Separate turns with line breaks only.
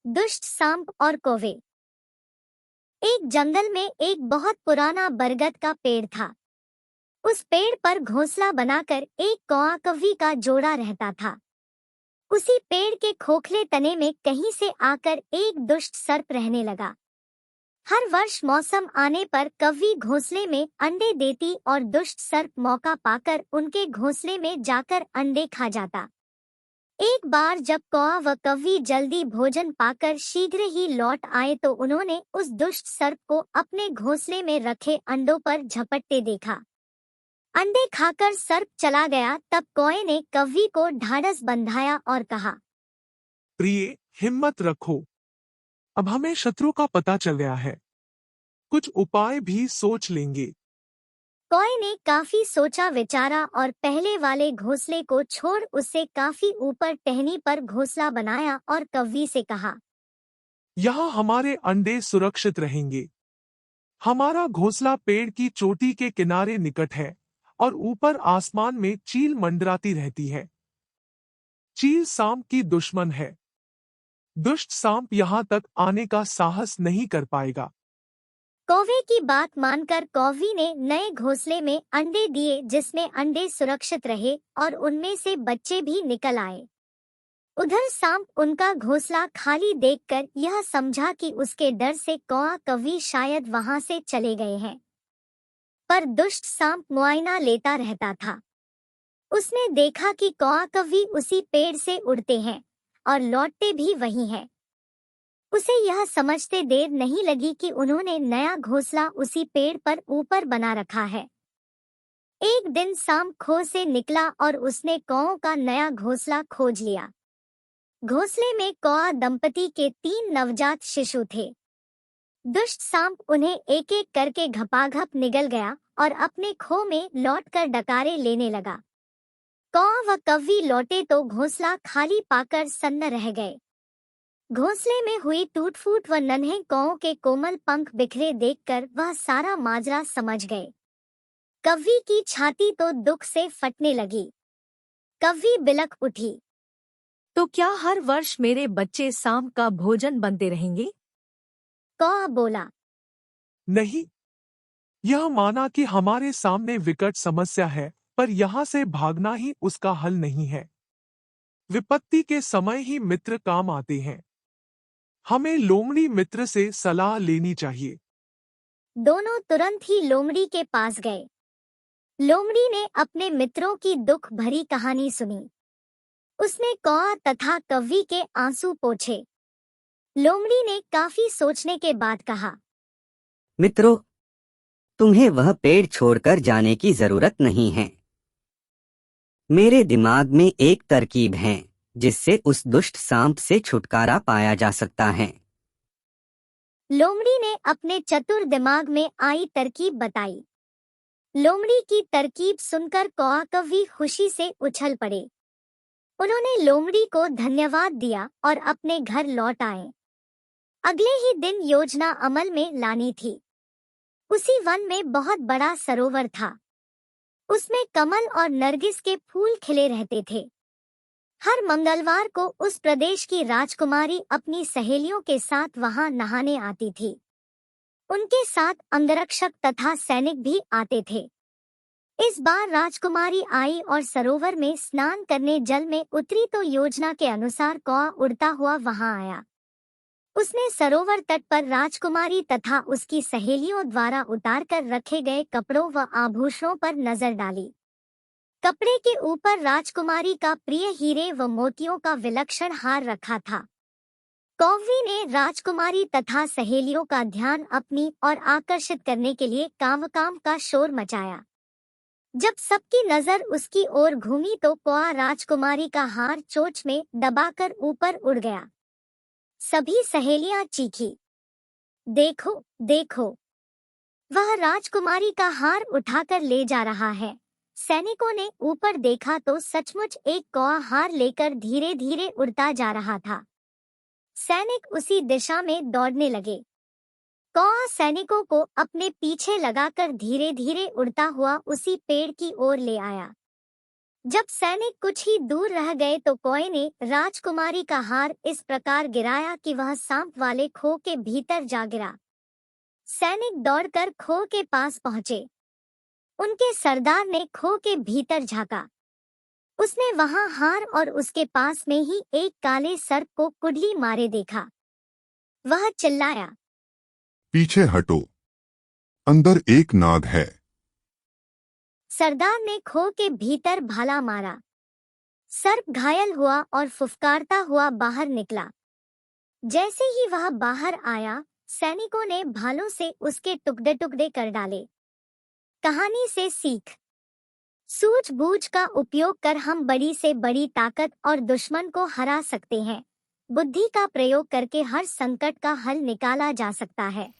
दुष्ट सांप और कौवे। एक जंगल में एक बहुत पुराना बरगद का पेड़ था। उस पेड़ पर घोंसला बनाकर एक कौआ कौवी का जोड़ा रहता था। उसी पेड़ के खोखले तने में कहीं से आकर एक दुष्ट सर्प रहने लगा। हर वर्ष मौसम आने पर कौवी घोंसले में अंडे देती और दुष्ट सर्प मौका पाकर उनके घोंसले में जाकर अंडे खा जाता। एक बार जब कौआ व कौवी जल्दी भोजन पाकर शीघ्र ही लौट आए तो उन्होंने उस दुष्ट सर्प को अपने घोंसले में रखे अंडों पर झपटते देखा। अंडे खाकर सर्प चला गया। तब कौए ने कौवी को ढाढ़स बंधाया और कहा,
प्रिय, हिम्मत रखो। अब हमें शत्रु का पता चल गया है। कुछ उपाय भी सोच लेंगे।
कौए ने काफी सोचा विचारा और पहले वाले घोंसले को छोड़ उससे काफी ऊपर टहनी पर घोंसला बनाया और कौवी से कहा,
यहाँ हमारे अंडे सुरक्षित रहेंगे। हमारा घोंसला पेड़ की चोटी के किनारे निकट है और ऊपर आसमान में चील मंडराती रहती है। चील सांप की दुश्मन है। दुष्ट सांप यहाँ तक आने का साहस नहीं कर पाएगा।
कौवे की बात मानकर कौवी ने नए घोंसले में अंडे दिए, जिसमें अंडे सुरक्षित रहे और उनमें से बच्चे भी निकल आए। उधर सांप उनका घोंसला खाली देखकर यह समझा कि उसके डर से कौआ कौवी शायद वहां से चले गए हैं। पर दुष्ट सांप मुआयना लेता रहता था। उसने देखा कि कौआ कौवी उसी पेड़ से उड़ते हैं और लौटते भी वही हैं। उसे यह समझते देर नहीं लगी कि उन्होंने नया घोंसला उसी पेड़ पर ऊपर बना रखा है। एक दिन सांप खो से निकला और उसने कौओं का नया घोंसला खोज लिया। घोंसले में कौआ दंपति के 3 नवजात शिशु थे। दुष्ट सांप उन्हें एक एक करके घपाघप निगल गया और अपने खो में लौटकर डकारे लेने लगा। कौआ व कौवी लौटे तो घोंसला खाली पाकर सन्न रह गए। घोंसले में हुई टूट-फूट व नन्हे कौओं के कोमल पंख बिखरे देखकर वह सारा माजरा समझ गए। कौवी की छाती तो दुख से फटने लगी। कौवी बिलख उठी,
तो क्या हर वर्ष मेरे बच्चे सांप का भोजन बनते रहेंगे?
कौआ बोला,
नहीं, यह माना कि हमारे सामने विकट समस्या है, पर यहाँ से भागना ही उसका हल नहीं है। विपत्ति के समय ही मित्र काम आते हैं। हमें लोमड़ी मित्र से सलाह लेनी चाहिए।
दोनों तुरंत ही लोमड़ी के पास गए। लोमड़ी ने अपने मित्रों की दुख भरी कहानी सुनी। उसने कौआ तथा कौवी के आंसू पोंछे। लोमड़ी ने काफी सोचने के बाद कहा,
मित्रों, तुम्हें वह पेड़ छोड़कर जाने की जरूरत नहीं है। मेरे दिमाग में एक तरकीब है जिससे उस दुष्ट सांप से छुटकारा पाया जा सकता है।
लोमड़ी ने अपने चतुर दिमाग में आई तरकीब बताई। लोमड़ी की तरकीब सुनकर कौआ कौवी खुशी से उछल पड़े। उन्होंने लोमड़ी को धन्यवाद दिया और अपने घर लौट आए। अगले ही दिन योजना अमल में लानी थी। उसी वन में बहुत बड़ा सरोवर था। उसमें कमल और नरगिस के फूल खिले रहते थे। हर मंगलवार को उस प्रदेश की राजकुमारी अपनी सहेलियों के साथ वहां नहाने आती थी। उनके साथ अंगरक्षक तथा सैनिक भी आते थे। इस बार राजकुमारी आई और सरोवर में स्नान करने जल में उतरी तो योजना के अनुसार कौआ उड़ता हुआ वहां आया। उसने सरोवर तट पर राजकुमारी तथा उसकी सहेलियों द्वारा उतार कर रखे गए कपड़ों व आभूषणों पर नजर डाली। कपड़े के ऊपर राजकुमारी का प्रिय हीरे व मोतियों का विलक्षण हार रखा था। कौवी ने राजकुमारी तथा सहेलियों का ध्यान अपनी ओर आकर्षित करने के लिए काम का शोर मचाया। जब सबकी नजर उसकी ओर घूमी तो कौआ राजकुमारी का हार चोंच में दबाकर ऊपर उड़ गया। सभी सहेलियां चीखी, देखो देखो, वह राजकुमारी का हार उठाकर ले जा रहा है। सैनिकों ने ऊपर देखा तो सचमुच एक कौआ हार लेकर धीरे धीरे उड़ता जा रहा था। सैनिक उसी दिशा में दौड़ने लगे। कौआ सैनिकों को अपने पीछे लगाकर धीरे धीरे उड़ता हुआ उसी पेड़ की ओर ले आया। जब सैनिक कुछ ही दूर रह गए तो कोए ने राजकुमारी का हार इस प्रकार गिराया कि वह सांप वाले खो के भीतर जा गिरा। सैनिक दौड़कर खो के पास पहुंचे। उनके सरदार ने खो के भीतर झांका। उसने वहां हार और उसके पास में ही एक काले सर्प को कुंडली मारे देखा। वह चिल्लाया,
पीछे हटो, अंदर एक नाग है।
सरदार ने खो के भीतर भाला मारा। सर्प घायल हुआ और फुफकारता हुआ बाहर निकला। जैसे ही वह बाहर आया, सैनिकों ने भालों से उसके टुकड़े टुकड़े कर डाले। कहानी से सीख। सूझबूझ का उपयोग कर हम बड़ी से बड़ी ताकत और दुश्मन को हरा सकते हैं। बुद्धि का प्रयोग करके हर संकट का हल निकाला जा सकता है।